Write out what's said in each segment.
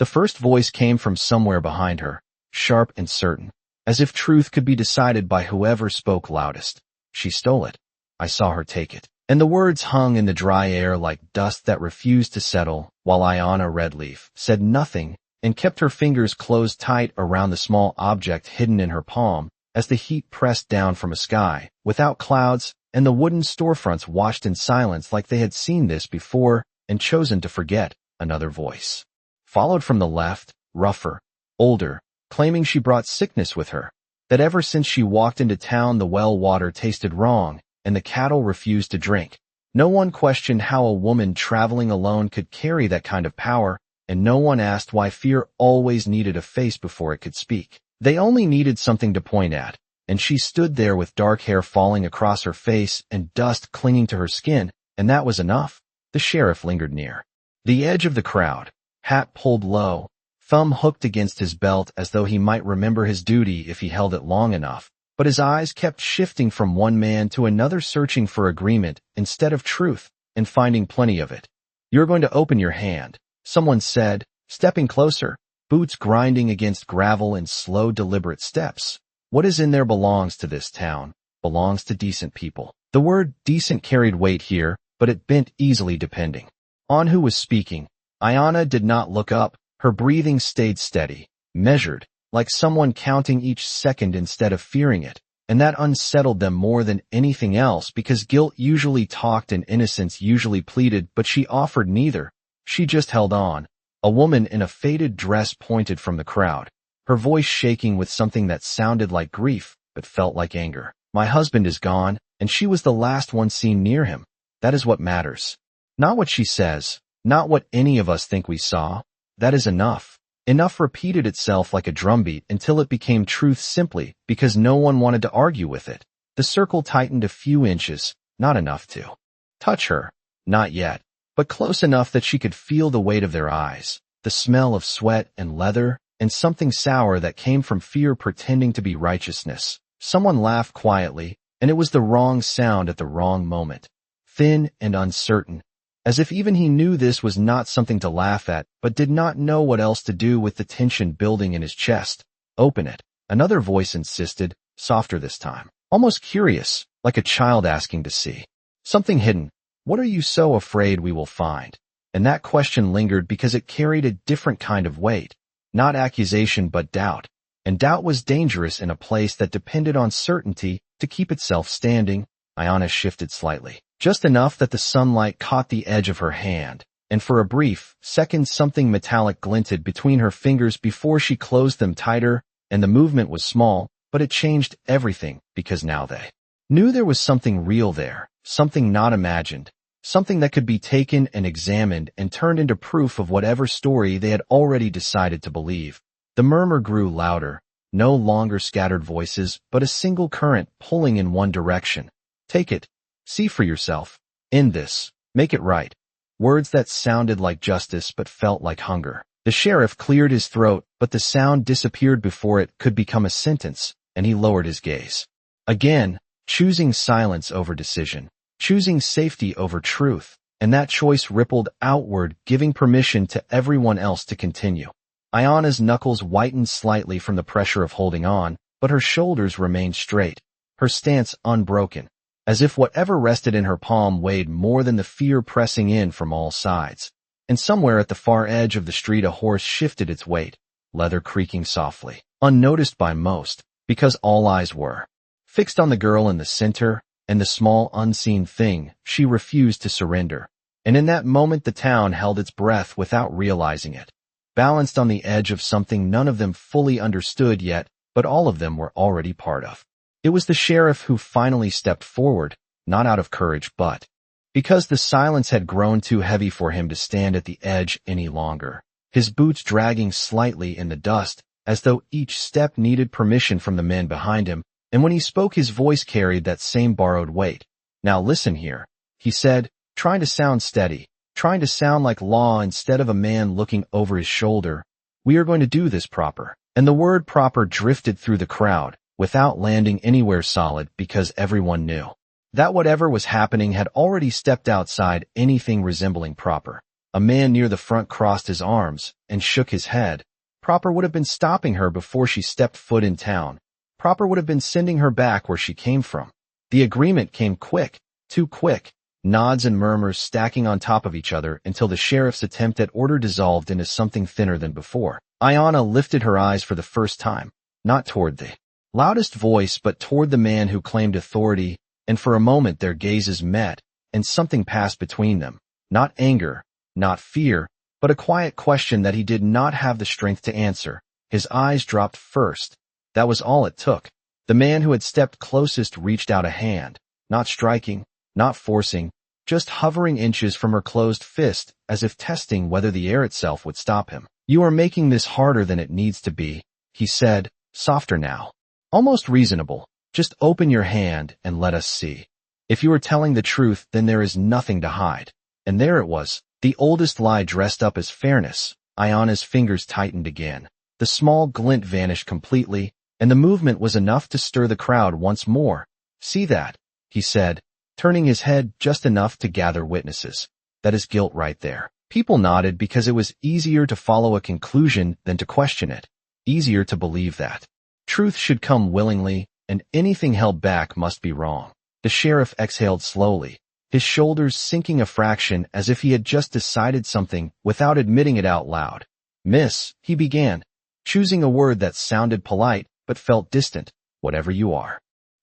The first voice came from somewhere behind her, sharp and certain, as if truth could be decided by whoever spoke loudest. She stole it. I saw her take it. And the words hung in the dry air like dust that refused to settle, while Ayanna Redleaf said nothing and kept her fingers closed tight around the small object hidden in her palm as the heat pressed down from a sky without clouds, and the wooden storefronts watched in silence like they had seen this before and chosen to forget. Another voice followed from the left, rougher, older, claiming she brought sickness with her, that ever since she walked into town the well water tasted wrong and the cattle refused to drink. No one questioned how a woman traveling alone could carry that kind of power, and no one asked why fear always needed a face before it could speak. They only needed something to point at, and she stood there with dark hair falling across her face and dust clinging to her skin, and that was enough. The sheriff lingered near the edge of the crowd, hat pulled low, thumb hooked against his belt as though he might remember his duty if he held it long enough, but his eyes kept shifting from one man to another, searching for agreement instead of truth, and finding plenty of it. "You're going to open your hand," someone said, stepping closer, boots grinding against gravel in slow, deliberate steps. "What is in there belongs to this town, belongs to decent people." The word decent carried weight here, but it bent easily depending on who was speaking. Ayanna did not look up. Her breathing stayed steady, measured, like someone counting each second instead of fearing it, and that unsettled them more than anything else because guilt usually talked and innocence usually pleaded, but she offered neither. She just held on. A woman in a faded dress pointed from the crowd, her voice shaking with something that sounded like grief but felt like anger. "My husband is gone, and she was the last one seen near him. That is what matters. Not what she says, not what any of us think we saw. That is enough." Enough repeated itself like a drumbeat until it became truth simply because no one wanted to argue with it. The circle tightened a few inches, not enough to touch her, not yet, but close enough that she could feel the weight of their eyes, the smell of sweat and leather, and something sour that came from fear pretending to be righteousness. Someone laughed quietly, and it was the wrong sound at the wrong moment, thin and uncertain, as if even he knew this was not something to laugh at, but did not know what else to do with the tension building in his chest. "Open it," another voice insisted, softer this time, almost curious, like a child asking to see something hidden. "What are you so afraid we will find?" And that question lingered because it carried a different kind of weight, not accusation but doubt, and doubt was dangerous in a place that depended on certainty to keep itself standing. Ayanna shifted slightly, just enough that the sunlight caught the edge of her hand, and for a brief second something metallic glinted between her fingers before she closed them tighter, and the movement was small, but it changed everything because now they knew there was something real there, something not imagined, something that could be taken and examined and turned into proof of whatever story they had already decided to believe. The murmur grew louder, no longer scattered voices, but a single current pulling in one direction. "Take it. See for yourself. End this. Make it right." Words that sounded like justice but felt like hunger. The sheriff cleared his throat, but the sound disappeared before it could become a sentence, and he lowered his gaze. Again, choosing silence over decision, choosing safety over truth, and that choice rippled outward, giving permission to everyone else to continue. Ayanna's knuckles whitened slightly from the pressure of holding on, but her shoulders remained straight, her stance unbroken, as if whatever rested in her palm weighed more than the fear pressing in from all sides. And somewhere at the far edge of the street a horse shifted its weight, leather creaking softly, unnoticed by most, because all eyes were fixed on the girl in the center, and the small unseen thing. She refused to surrender. And in that moment the town held its breath without realizing it, balanced on the edge of something none of them fully understood yet, but all of them were already part of. It was the sheriff who finally stepped forward, not out of courage but because the silence had grown too heavy for him to stand at the edge any longer, his boots dragging slightly in the dust, as though each step needed permission from the men behind him, and when he spoke his voice carried that same borrowed weight. "Now listen here," he said, trying to sound steady, trying to sound like law instead of a man looking over his shoulder. "We are going to do this proper." And the word proper drifted through the crowd, without landing anywhere solid, because everyone knew that whatever was happening had already stepped outside anything resembling proper. A man near the front crossed his arms and shook his head. Proper would have been stopping her before she stepped foot in town. Proper would have been sending her back where she came from. The agreement came quick, too quick, nods and murmurs stacking on top of each other until the sheriff's attempt at order dissolved into something thinner than before. Ayanna lifted her eyes for the first time, not toward the loudest voice but toward the man who claimed authority, and for a moment their gazes met, and something passed between them. Not anger, not fear, but a quiet question that he did not have the strength to answer. His eyes dropped first. That was all it took. The man who had stepped closest reached out a hand, not striking, not forcing, just hovering inches from her closed fist as if testing whether the air itself would stop him. "You are making this harder than it needs to be," he said, softer now. "Almost reasonable. Just open your hand and let us see. If you are telling the truth, then there is nothing to hide." And there it was, the oldest lie dressed up as fairness. Ayanna's fingers tightened again. The small glint vanished completely, and the movement was enough to stir the crowd once more. "See that?" he said, turning his head just enough to gather witnesses. "That is guilt right there." People nodded because it was easier to follow a conclusion than to question it. Easier to believe that truth should come willingly, and anything held back must be wrong. The sheriff exhaled slowly, his shoulders sinking a fraction as if he had just decided something without admitting it out loud. "Miss," he began, choosing a word that sounded polite but felt distant. "Whatever you are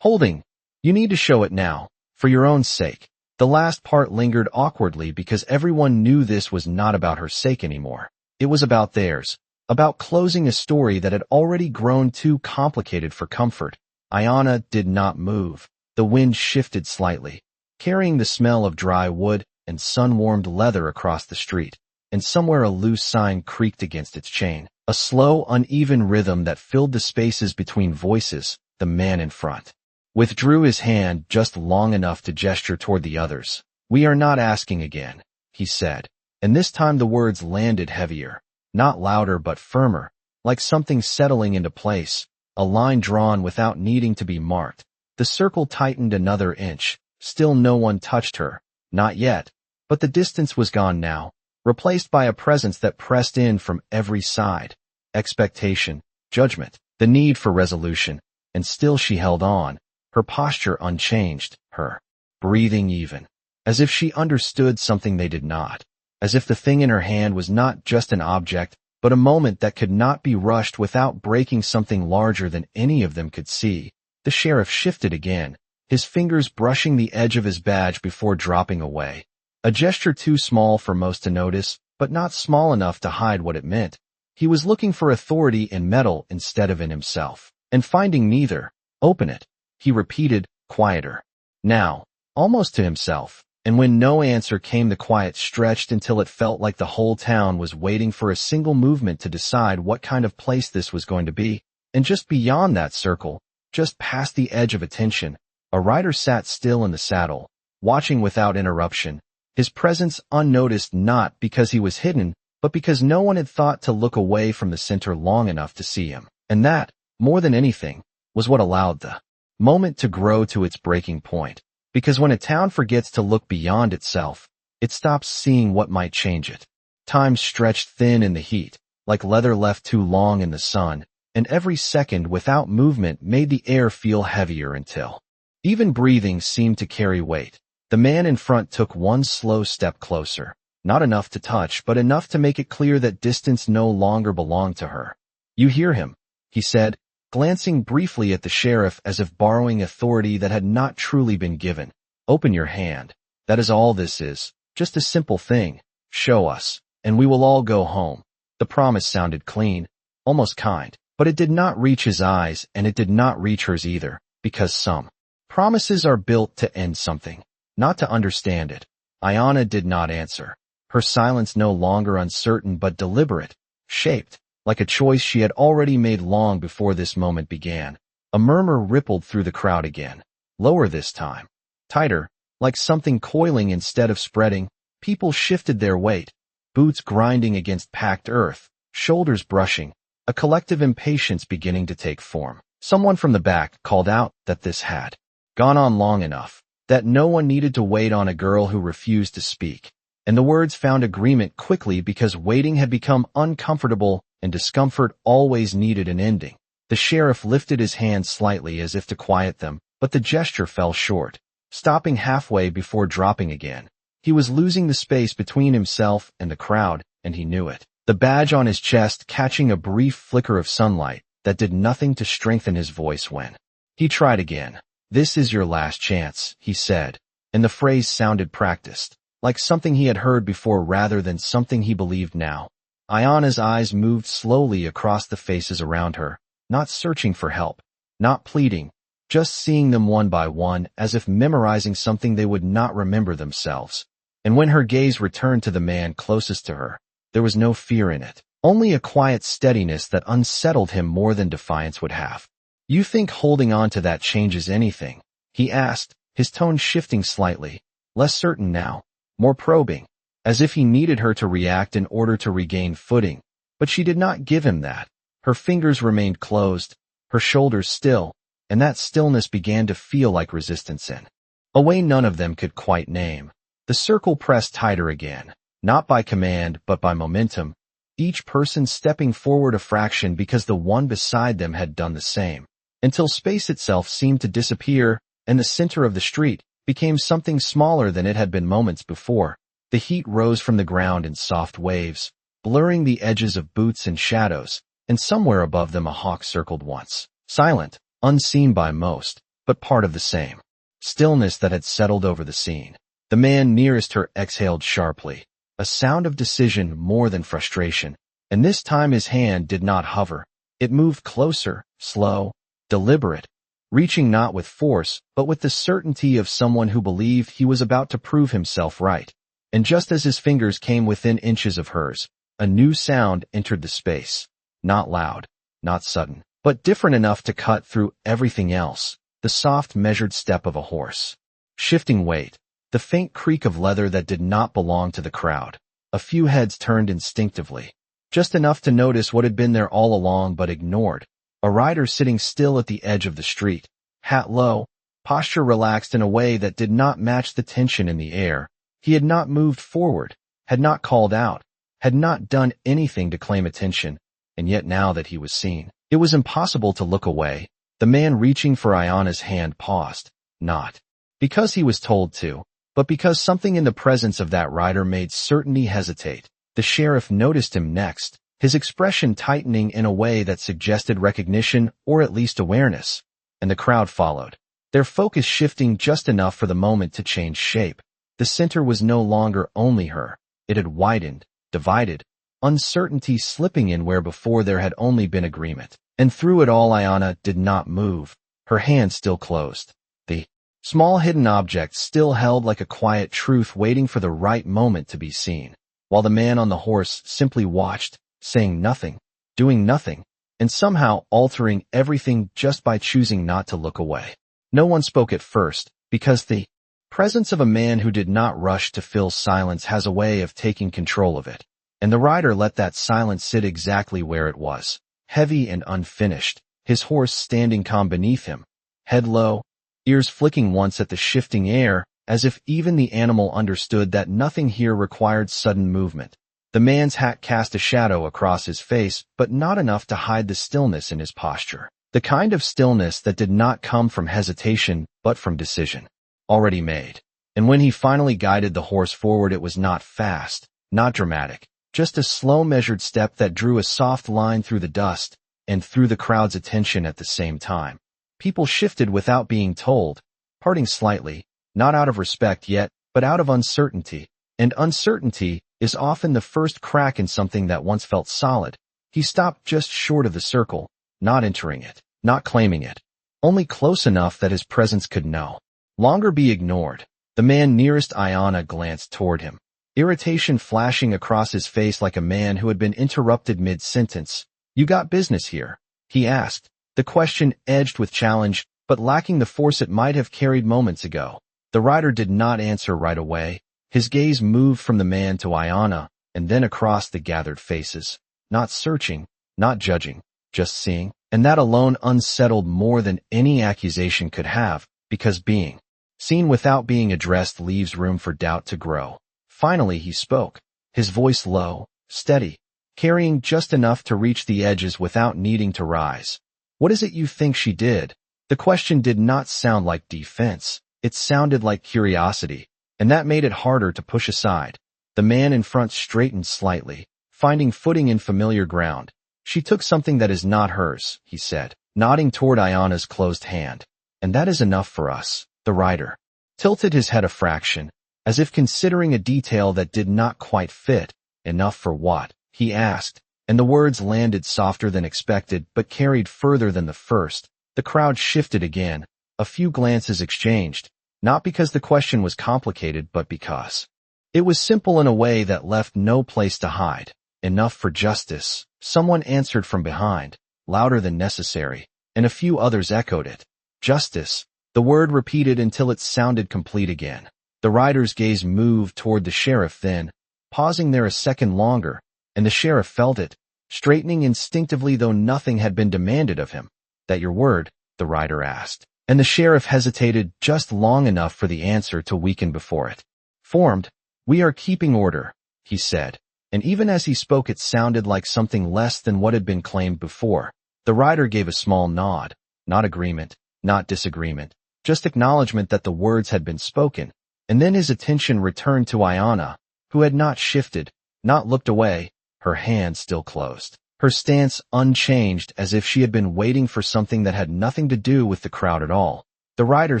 holding, you need to show it now, for your own sake." The last part lingered awkwardly because everyone knew this was not about her sake anymore. It was about theirs, about closing a story that had already grown too complicated for comfort. Ayanna did not move. The wind shifted slightly, carrying the smell of dry wood and sun-warmed leather across the street, and somewhere a loose sign creaked against its chain. A slow, uneven rhythm that filled the spaces between voices. The man in front withdrew his hand just long enough to gesture toward the others. "We are not asking again," he said, and this time the words landed heavier, not louder but firmer, like something settling into place, a line drawn without needing to be marked. The circle tightened another inch. Still no one touched her. Not yet, but the distance was gone now, replaced by a presence that pressed in from every side. Expectation, judgment, the need for resolution, and still she held on, her posture unchanged, her breathing even, as if she understood something they did not, as if the thing in her hand was not just an object, but a moment that could not be rushed without breaking something larger than any of them could see. The sheriff shifted again, his fingers brushing the edge of his badge before dropping away. A gesture too small for most to notice, but not small enough to hide what it meant. He was looking for authority in metal instead of in himself, and finding neither. "Open it," he repeated, quieter. Now, almost to himself, and when no answer came the quiet stretched until it felt like the whole town was waiting for a single movement to decide what kind of place this was going to be. And just beyond that circle, just past the edge of attention, a rider sat still in the saddle, watching without interruption, his presence unnoticed not because he was hidden, but because no one had thought to look away from the center long enough to see him. And that, more than anything, was what allowed the moment to grow to its breaking point. Because when a town forgets to look beyond itself, it stops seeing what might change it. Time stretched thin in the heat, like leather left too long in the sun, and every second without movement made the air feel heavier until even breathing seemed to carry weight. The man in front took one slow step closer, not enough to touch, but enough to make it clear that distance no longer belonged to her. "You hear him," he said, glancing briefly at the sheriff as if borrowing authority that had not truly been given. "Open your hand. That is all this is, just a simple thing. Show us, and we will all go home." The promise sounded clean, almost kind, but it did not reach his eyes, and it did not reach hers either, because some promises are built to end something, not to understand it. Ayanna did not answer, her silence no longer uncertain but deliberate, shaped, like a choice she had already made long before this moment began. A murmur rippled through the crowd again, lower this time, tighter, like something coiling instead of spreading. People shifted their weight, boots grinding against packed earth, shoulders brushing, a collective impatience beginning to take form. Someone from the back called out that this had gone on long enough, that no one needed to wait on a girl who refused to speak. And the words found agreement quickly because waiting had become uncomfortable and discomfort always needed an ending. The sheriff lifted his hand slightly as if to quiet them, but the gesture fell short, stopping halfway before dropping again. He was losing the space between himself and the crowd, and he knew it. The badge on his chest catching a brief flicker of sunlight that did nothing to strengthen his voice when he tried again. "This is your last chance," he said, and the phrase sounded practiced, like something he had heard before rather than something he believed now. Ayana's eyes moved slowly across the faces around her, not searching for help, not pleading, just seeing them one by one as if memorizing something they would not remember themselves. And when her gaze returned to the man closest to her, there was no fear in it, only a quiet steadiness that unsettled him more than defiance would have. "You think holding on to that changes anything?" he asked, his tone shifting slightly, less certain now, more probing, as if he needed her to react in order to regain footing. But she did not give him that. Her fingers remained closed, her shoulders still, and that stillness began to feel like resistance in a way none of them could quite name. The circle pressed tighter again, not by command but by momentum, each person stepping forward a fraction because the one beside them had done the same, until space itself seemed to disappear and the center of the street became something smaller than it had been moments before. The heat rose from the ground in soft waves, blurring the edges of boots and shadows, and somewhere above them a hawk circled once, silent, unseen by most, but part of the same stillness that had settled over the scene. The man nearest her exhaled sharply, a sound of decision more than frustration, and this time his hand did not hover. It moved closer, slow, deliberate, reaching not with force, but with the certainty of someone who believed he was about to prove himself right. And just as his fingers came within inches of hers, a new sound entered the space. Not loud, not sudden, but different enough to cut through everything else. The soft, measured step of a horse. Shifting weight. The faint creak of leather that did not belong to the crowd. A few heads turned instinctively, just enough to notice what had been there all along but ignored. A rider sitting still at the edge of the street, hat low, posture relaxed in a way that did not match the tension in the air. He had not moved forward, had not called out, had not done anything to claim attention, and yet now that he was seen, it was impossible to look away. The man reaching for Ayana's hand paused, not because he was told to, but because something in the presence of that rider made certainty hesitate. The sheriff noticed him next, his expression tightening in a way that suggested recognition or at least awareness, and the crowd followed, their focus shifting just enough for the moment to change shape. The center was no longer only her, it had widened, divided, uncertainty slipping in where before there had only been agreement. And through it all Ayana did not move, her hand still closed. The small hidden object still held like a quiet truth waiting for the right moment to be seen, while the man on the horse simply watched, saying nothing, doing nothing, and somehow altering everything just by choosing not to look away. No one spoke at first, because the presence of a man who did not rush to fill silence has a way of taking control of it, and the rider let that silence sit exactly where it was, heavy and unfinished, his horse standing calm beneath him, head low, ears flicking once at the shifting air, as if even the animal understood that nothing here required sudden movement. The man's hat cast a shadow across his face, but not enough to hide the stillness in his posture, the kind of stillness that did not come from hesitation, but from decision already made. And when he finally guided the horse forward, it was not fast, not dramatic, just a slow measured step that drew a soft line through the dust and through the crowd's attention at the same time. People shifted without being told, parting slightly, not out of respect yet, but out of uncertainty. And uncertainty is often the first crack in something that once felt solid. He stopped just short of the circle, not entering it, not claiming it, only close enough that his presence could no longer be ignored. The man nearest Ayana glanced toward him, irritation flashing across his face like a man who had been interrupted mid-sentence. "You got business here?" he asked, the question edged with challenge, but lacking the force it might have carried moments ago. The rider did not answer right away. His gaze moved from the man to Ayana, and then across the gathered faces, not searching, not judging, just seeing, and that alone unsettled more than any accusation could have, because being seen without being addressed leaves room for doubt to grow. Finally he spoke, his voice low, steady, carrying just enough to reach the edges without needing to rise. What is it you think she did? The question did not sound like defense. It sounded like curiosity, and that made it harder to push aside. The man in front straightened slightly, finding footing in familiar ground. She took something that is not hers, he said, nodding toward Ayana's closed hand. And that is enough for us. The rider tilted his head a fraction, as if considering a detail that did not quite fit. Enough for what? He asked, and the words landed softer than expected but carried further than the first. The crowd shifted again, a few glances exchanged, not because the question was complicated but because it was simple in a way that left no place to hide. Enough for justice, someone answered from behind, louder than necessary, and a few others echoed it. Justice, the word repeated until it sounded complete again. The rider's gaze moved toward the sheriff then, pausing there a second longer, and the sheriff felt it, straightening instinctively though nothing had been demanded of him. That your word? The rider asked, and the sheriff hesitated just long enough for the answer to weaken before it. Formed, we are keeping order, he said, and even as he spoke it sounded like something less than what had been claimed before. The rider gave a small nod, not agreement, not disagreement, just acknowledgement that the words had been spoken, and then his attention returned to Ayana, who had not shifted, not looked away, her hand still closed, her stance unchanged as if she had been waiting for something that had nothing to do with the crowd at all. The rider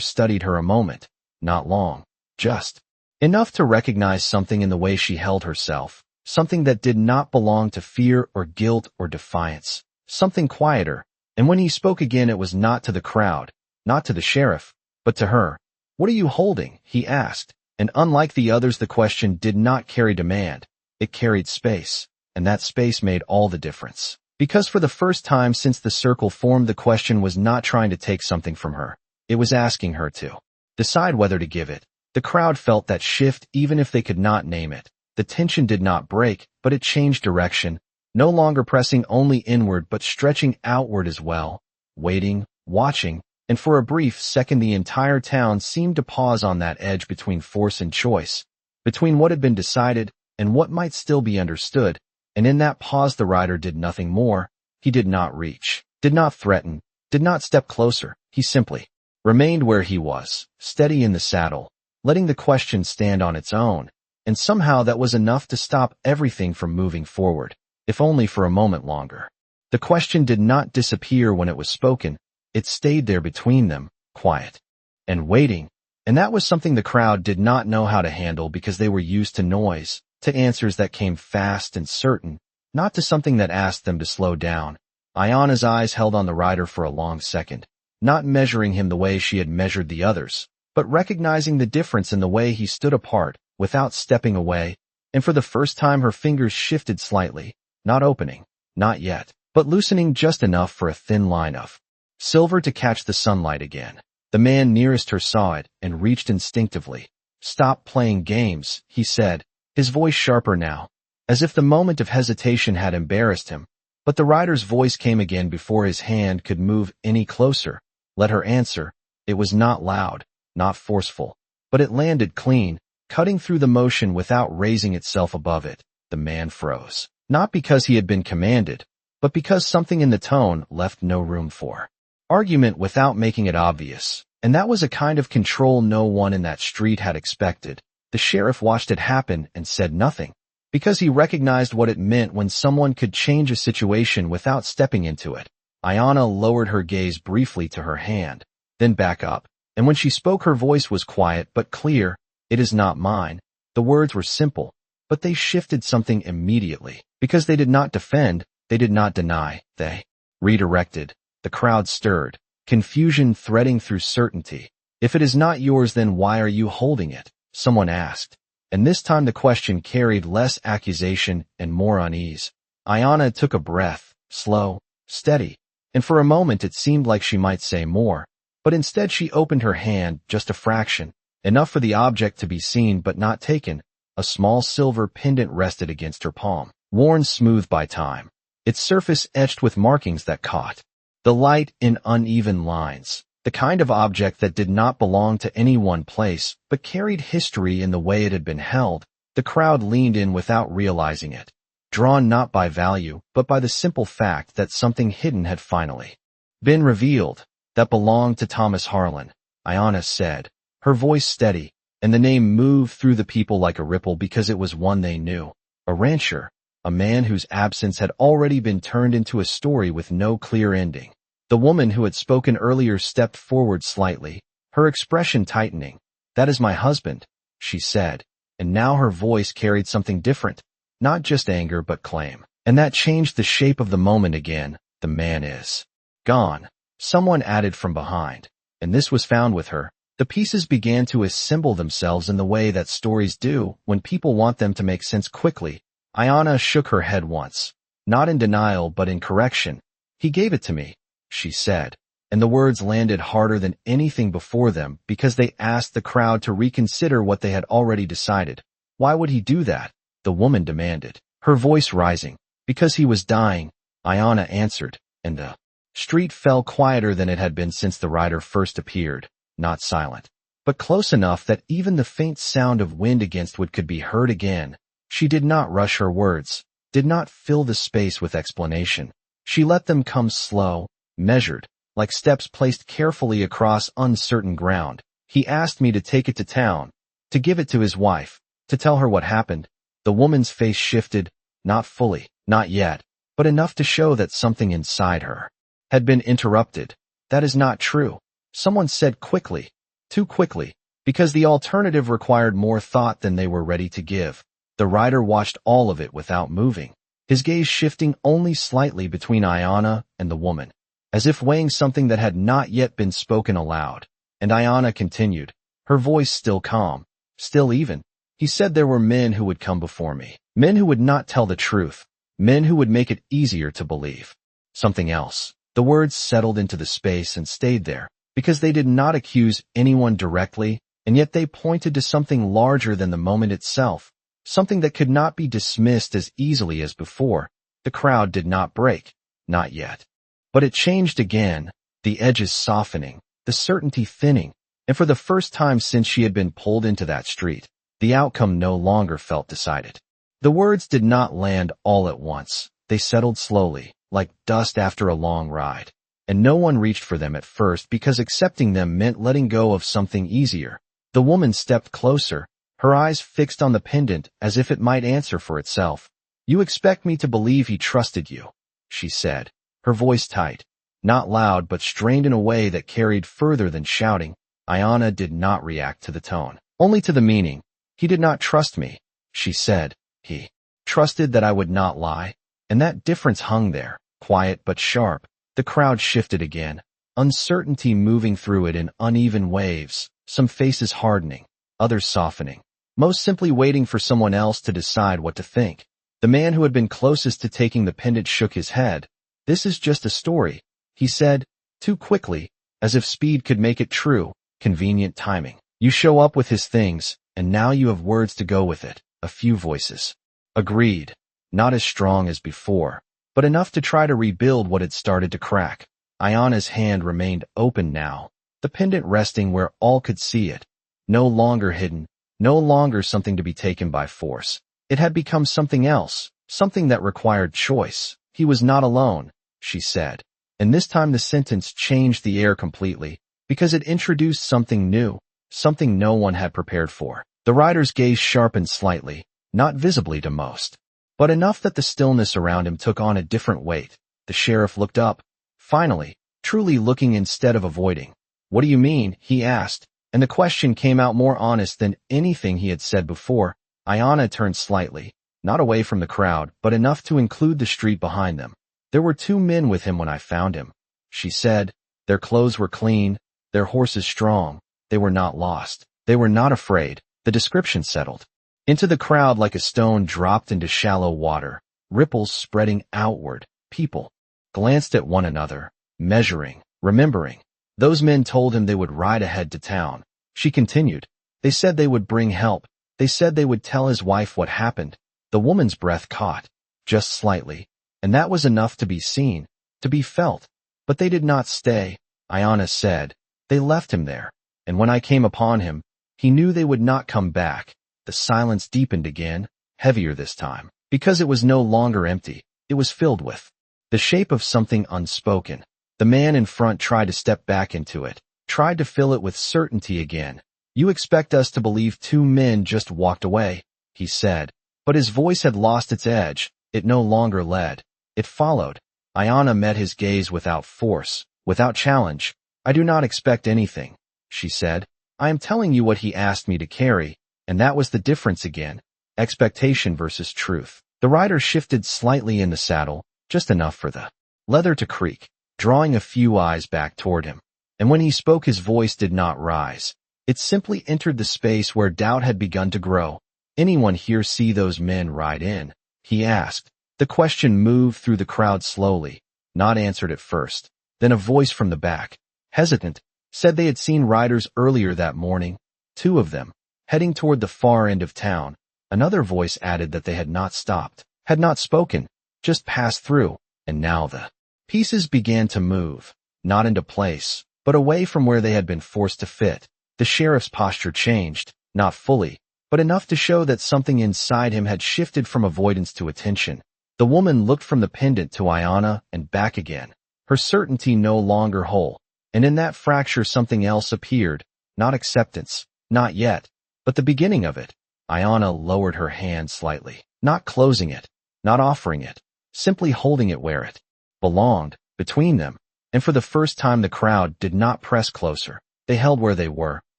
studied her a moment, not long, just enough to recognize something in the way she held herself, something that did not belong to fear or guilt or defiance, something quieter, and when he spoke again it was not to the crowd, not to the sheriff, but to her. What are you holding? He asked, and unlike the others the question did not carry demand, it carried space, and that space made all the difference. Because for the first time since the circle formed the question was not trying to take something from her, it was asking her to decide whether to give it. The crowd felt that shift even if they could not name it. The tension did not break, but it changed direction, no longer pressing only inward but stretching outward as well, waiting, watching, and for a brief second the entire town seemed to pause on that edge between force and choice, between what had been decided and what might still be understood, and in that pause the rider did nothing more. He did not reach, did not threaten, did not step closer. He simply remained where he was, steady in the saddle, letting the question stand on its own, and somehow that was enough to stop everything from moving forward, if only for a moment longer. The question did not disappear when it was spoken, it stayed there between them, quiet and waiting, and that was something the crowd did not know how to handle because they were used to noise, to answers that came fast and certain, not to something that asked them to slow down. Ayana's eyes held on the rider for a long second, not measuring him the way she had measured the others, but recognizing the difference in the way he stood apart, without stepping away, and for the first time her fingers shifted slightly, not opening, not yet, but loosening just enough for a thin line of silver to catch the sunlight again. The man nearest her saw it and reached instinctively. Stop playing games, he said, his voice sharper now, as if the moment of hesitation had embarrassed him, but the rider's voice came again before his hand could move any closer. Let her answer. It was not loud, not forceful, but it landed clean, cutting through the motion without raising itself above it. The man froze, not because he had been commanded, but because something in the tone left no room for argument without making it obvious, and that was a kind of control no one in that street had expected. The sheriff watched it happen and said nothing, because he recognized what it meant when someone could change a situation without stepping into it. Ayana lowered her gaze briefly to her hand, then back up, and when she spoke her voice was quiet but clear. It is not mine. The words were simple, but they shifted something immediately, because they did not defend, they did not deny, they redirected. The crowd stirred, confusion threading through certainty. If it is not yours, then why are you holding it? Someone asked, and this time the question carried less accusation and more unease. Ayana took a breath, slow, steady, and for a moment it seemed like she might say more, but instead she opened her hand just a fraction, enough for the object to be seen but not taken. A small silver pendant rested against her palm, worn smooth by time, its surface etched with markings that caught the light in uneven lines, the kind of object that did not belong to any one place but carried history in the way it had been held. The crowd leaned in without realizing it, drawn not by value, but by the simple fact that something hidden had finally been revealed. That belonged to Thomas Harlan, Ayanna said, her voice steady, and the name moved through the people like a ripple because it was one they knew. A rancher, a man whose absence had already been turned into a story with no clear ending. The woman who had spoken earlier stepped forward slightly, her expression tightening. "That is my husband," she said, and now her voice carried something different, not just anger but claim. And that changed the shape of the moment again. "The man is gone," someone added from behind, and this was found with her. The pieces began to assemble themselves in the way that stories do when people want them to make sense quickly. Ayanna shook her head once, not in denial but in correction. "He gave it to me," she said, and the words landed harder than anything before them because they asked the crowd to reconsider what they had already decided. "Why would he do that?" the woman demanded, her voice rising. "Because he was dying," Ayanna answered, and the street fell quieter than it had been since the rider first appeared, not silent, but close enough that even the faint sound of wind against wood could be heard again. She did not rush her words, did not fill the space with explanation. She let them come slow, measured, like steps placed carefully across uncertain ground. "He asked me to take it to town, to give it to his wife, to tell her what happened." The woman's face shifted, not fully, not yet, but enough to show that something inside her had been interrupted. "That is not true," someone said quickly, too quickly, because the alternative required more thought than they were ready to give. The rider watched all of it without moving, his gaze shifting only slightly between Ayanna and the woman, as if weighing something that had not yet been spoken aloud. And Ayanna continued, her voice still calm, still even. "He said there were men who would come before me, men who would not tell the truth, men who would make it easier to believe something else." The words settled into the space and stayed there, because they did not accuse anyone directly, and yet they pointed to something larger than the moment itself, something that could not be dismissed as easily as before. The crowd did not break, not yet. But it changed again, the edges softening, the certainty thinning, and for the first time since she had been pulled into that street, the outcome no longer felt decided. The words did not land all at once. They settled slowly, like dust after a long ride, and no one reached for them at first because accepting them meant letting go of something easier. The woman stepped closer, her eyes fixed on the pendant as if it might answer for itself. "You expect me to believe he trusted you," she said, her voice tight, not loud but strained in a way that carried further than shouting. Ayanna did not react to the tone, only to the meaning. "He did not trust me," she said. "He trusted that I would not lie." And that difference hung there, quiet but sharp. The crowd shifted again, uncertainty moving through it in uneven waves, some faces hardening, others softening, most simply waiting for someone else to decide what to think. The man who had been closest to taking the pendant shook his head. "This is just a story," he said, too quickly, as if speed could make it true. Convenient timing. "You show up with his things, and now you have words to go with it." A few voices agreed, not as strong as before, but enough to try to rebuild what had started to crack. Ayanna's hand remained open now, the pendant resting where all could see it. No longer hidden, no longer something to be taken by force. It had become something else, something that required choice. "He was not alone," she said, and this time the sentence changed the air completely, because it introduced something new, something no one had prepared for. The rider's gaze sharpened slightly, not visibly to most, but enough that the stillness around him took on a different weight. The sheriff looked up, finally, truly looking instead of avoiding. "What do you mean?" he asked, and the question came out more honest than anything he had said before. Ayanna turned slightly, not away from the crowd, but enough to include the street behind them. "There were 2 men with him when I found him," she said. "Their clothes were clean, their horses strong. They were not lost. They were not afraid." The description settled into the crowd like a stone dropped into shallow water, ripples spreading outward. People glanced at one another, measuring, remembering. "Those men told him they would ride ahead to town," she continued. "They said they would bring help. They said they would tell his wife what happened." The woman's breath caught, just slightly, and that was enough to be seen, to be felt. "But they did not stay," Ayanna said. "They left him there, and when I came upon him, he knew they would not come back. The silence deepened again, heavier this time, because it was no longer empty. It was filled with the shape of something unspoken. The man in front tried to step back into it, tried to fill it with certainty again. "You expect us to believe two men just walked away," he said. But his voice had lost its edge. It no longer led. It followed. Ayana met his gaze without force, without challenge. "I do not expect anything," she said. "I am telling you what he asked me to carry." And that was the difference again. Expectation versus truth. The rider shifted slightly in the saddle, just enough for the leather to creak, drawing a few eyes back toward him. And when he spoke, his voice did not rise. It simply entered the space where doubt had begun to grow. "Anyone here see those men ride in?" he asked. The question moved through the crowd slowly, not answered at first. Then a voice from the back, hesitant, said they had seen riders earlier that morning, 2 of them, heading toward the far end of town. Another voice added that they had not stopped, had not spoken, just passed through, and now the pieces began to move, not into place, but away from where they had been forced to fit. The sheriff's posture changed, not fully, but enough to show that something inside him had shifted from avoidance to attention. The woman looked from the pendant to Ayana and back again, her certainty no longer whole, and in that fracture something else appeared, not acceptance, not yet, but the beginning of it. Ayana lowered her hand slightly, not closing it, not offering it, simply holding it where it belonged, between them, and for the first time the crowd did not press closer. They held where they were,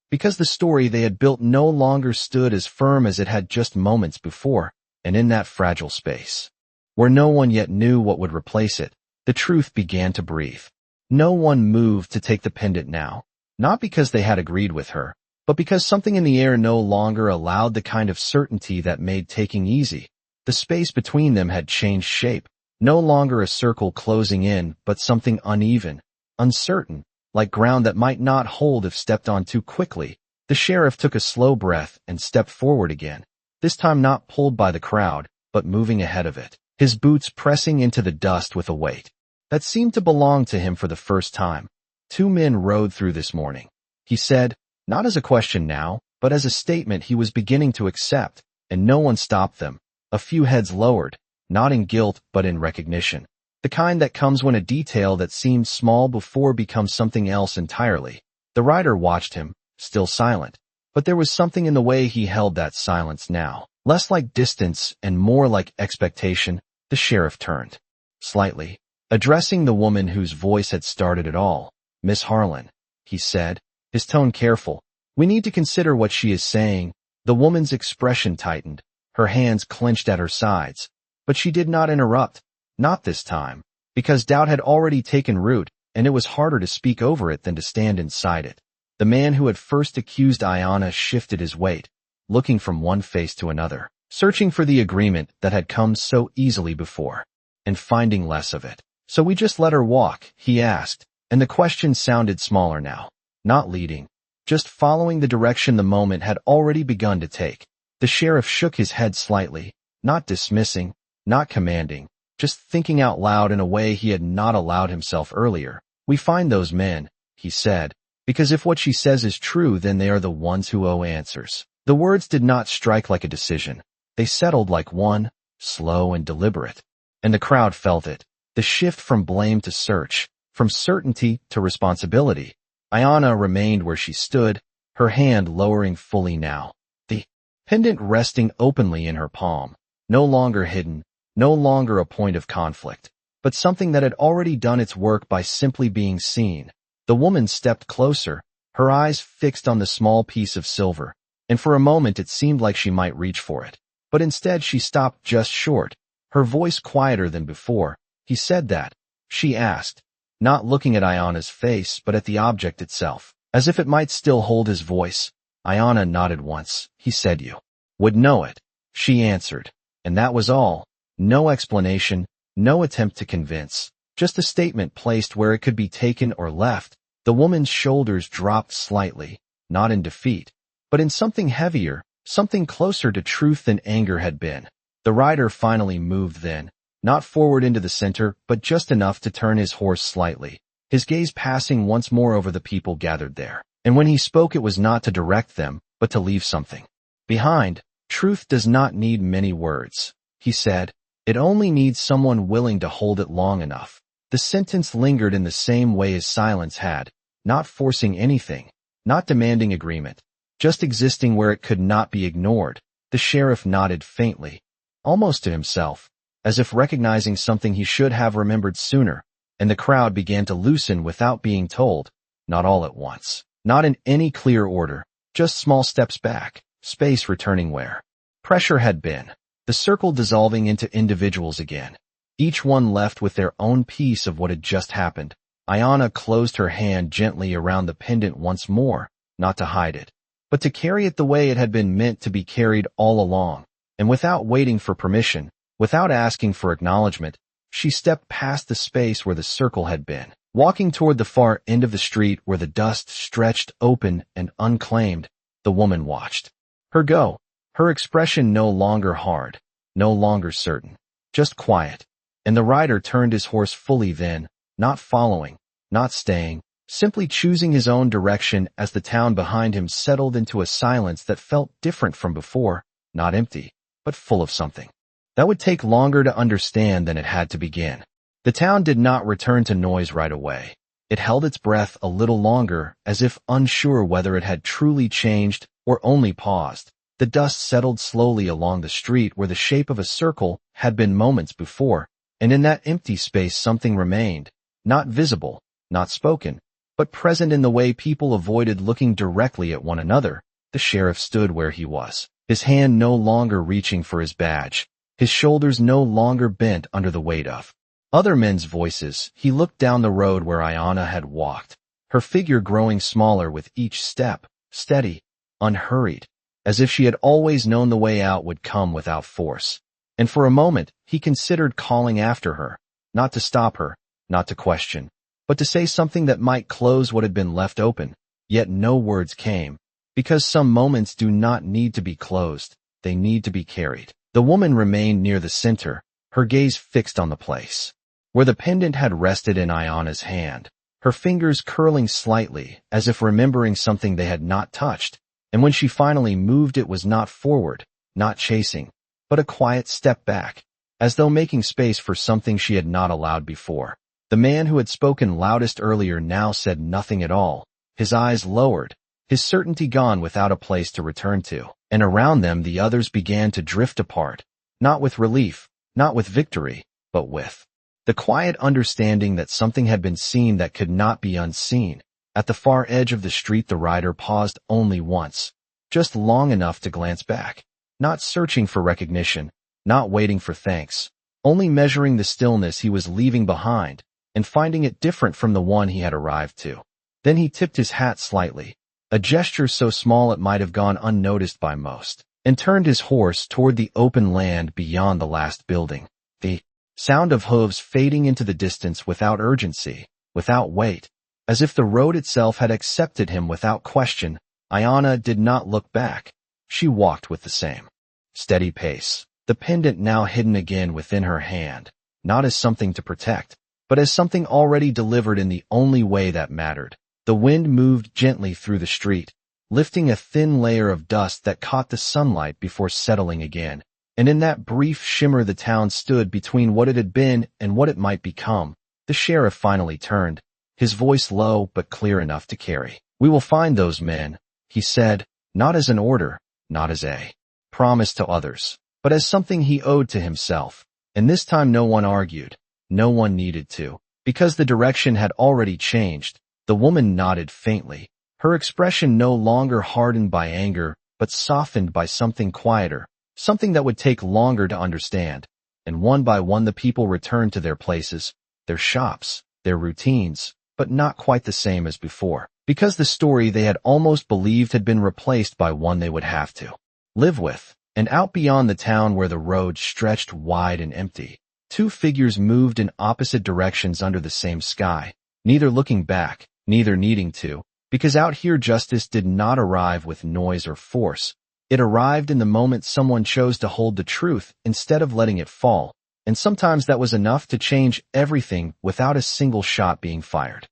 because the story they had built no longer stood as firm as it had just moments before, and in that fragile space, where no one yet knew what would replace it, the truth began to breathe. No one moved to take the pendant now, not because they had agreed with her, but because something in the air no longer allowed the kind of certainty that made taking easy. The space between them had changed shape, no longer a circle closing in, but something uneven, uncertain, like ground that might not hold if stepped on too quickly. The sheriff took a slow breath and stepped forward again, this time not pulled by the crowd, but moving ahead of it, his boots pressing into the dust with a weight that seemed to belong to him for the first time. "2 men rode through this morning," he said, not as a question now, but as a statement he was beginning to accept, and no one stopped them. A few heads lowered, not in guilt but in recognition. The kind that comes when a detail that seemed small before becomes something else entirely. The rider watched him, still silent, but there was something in the way he held that silence now, less like distance and more like expectation. The sheriff turned, slightly, addressing the woman whose voice had started it all. "Miss Harlan," he said, his tone careful. "We need to consider what she is saying." The woman's expression tightened, her hands clenched at her sides, but she did not interrupt. Not this time, because doubt had already taken root, and it was harder to speak over it than to stand inside it. The man who had first accused Ayana shifted his weight, looking from one face to another, searching for the agreement that had come so easily before, and finding less of it. "So we just let her walk?" he asked, and the question sounded smaller now, not leading, just following the direction the moment had already begun to take. The sheriff shook his head slightly, not dismissing, not commanding, just thinking out loud in a way he had not allowed himself earlier. "We find those men," he said, "because if what she says is true, then they are the ones who owe answers." The words did not strike like a decision. They settled like one, slow and deliberate. And the crowd felt it, the shift from blame to search, from certainty to responsibility. Ayana remained where she stood, her hand lowering fully now, the pendant resting openly in her palm, no longer hidden, no longer a point of conflict, but something that had already done its work by simply being seen. The woman stepped closer, her eyes fixed on the small piece of silver, and for a moment it seemed like she might reach for it. But instead she stopped just short, her voice quieter than before. "He said that?" she asked, not looking at Ayana's face but at the object itself, as if it might still hold his voice. Ayana nodded once. "He said you would know it," she answered, and that was all. No explanation, no attempt to convince, just a statement placed where it could be taken or left. The woman's shoulders dropped slightly, not in defeat, but in something heavier, something closer to truth than anger had been. The rider finally moved then, not forward into the center, but just enough to turn his horse slightly, his gaze passing once more over the people gathered there. And when he spoke, it was not to direct them, but to leave something behind, Truth does not need many words, he said. It only needs someone willing to hold it long enough. The sentence lingered in the same way as silence had, not forcing anything, not demanding agreement, just existing where it could not be ignored. The sheriff nodded faintly, almost to himself, as if recognizing something he should have remembered sooner, and the crowd began to loosen without being told, not all at once, not in any clear order, just small steps back, space returning where pressure had been, the circle dissolving into individuals again, each one left with their own piece of what had just happened. Ayanna closed her hand gently around the pendant once more, not to hide it, but to carry it the way it had been meant to be carried all along, and without waiting for permission, without asking for acknowledgement, she stepped past the space where the circle had been, walking toward the far end of the street where the dust stretched open and unclaimed. The woman watched her go, her expression no longer hard, no longer certain, just quiet, and the rider turned his horse fully then, not following, not staying, simply choosing his own direction as the town behind him settled into a silence that felt different from before, not empty, but full of something that would take longer to understand than it had to begin. The town did not return to noise right away. It held its breath a little longer, as if unsure whether it had truly changed or only paused. The dust settled slowly along the street where the shape of a circle had been moments before, and in that empty space something remained, not visible, not spoken, but present in the way people avoided looking directly at one another. The sheriff stood where he was, his hand no longer reaching for his badge, his shoulders no longer bent under the weight of other men's voices. He looked down the road where Ayanna had walked, her figure growing smaller with each step, steady, unhurried, as if she had always known the way out would come without force. And for a moment, he considered calling after her, not to stop her, not to question, but to say something that might close what had been left open. Yet no words came, because some moments do not need to be closed, they need to be carried. The woman remained near the center, her gaze fixed on the place where the pendant had rested in Ayanna's hand, her fingers curling slightly as if remembering something they had not touched, and when she finally moved it was not forward, not chasing, but a quiet step back, as though making space for something she had not allowed before. The man who had spoken loudest earlier now said nothing at all, his eyes lowered, his certainty gone without a place to return to, and around them the others began to drift apart, not with relief, not with victory, but with the quiet understanding that something had been seen that could not be unseen. At the far edge of the street the rider paused only once, just long enough to glance back, not searching for recognition, not waiting for thanks, only measuring the stillness he was leaving behind, and finding it different from the one he had arrived to. Then he tipped his hat slightly, a gesture so small it might have gone unnoticed by most, and turned his horse toward the open land beyond the last building. The sound of hooves fading into the distance without urgency, without weight, as if the road itself had accepted him without question. Ayanna did not look back. She walked with the same steady pace, the pendant now hidden again within her hand, not as something to protect, but as something already delivered in the only way that mattered. The wind moved gently through the street, lifting a thin layer of dust that caught the sunlight before settling again, and in that brief shimmer the town stood between what it had been and what it might become. The sheriff finally turned, his voice low but clear enough to carry. "We will find those men," he said, not as an order, not as a promise to others, but as something he owed to himself. And this time no one argued, no one needed to, because the direction had already changed. The woman nodded faintly, her expression no longer hardened by anger, but softened by something quieter, something that would take longer to understand. And one by one the people returned to their places, their shops, their routines, but not quite the same as before, because the story they had almost believed had been replaced by one they would have to live with. And out beyond the town where the road stretched wide and empty, two figures moved in opposite directions under the same sky, neither looking back, neither needing to, because out here justice did not arrive with noise or force. It arrived in the moment someone chose to hold the truth instead of letting it fall, and sometimes that was enough to change everything without a single shot being fired.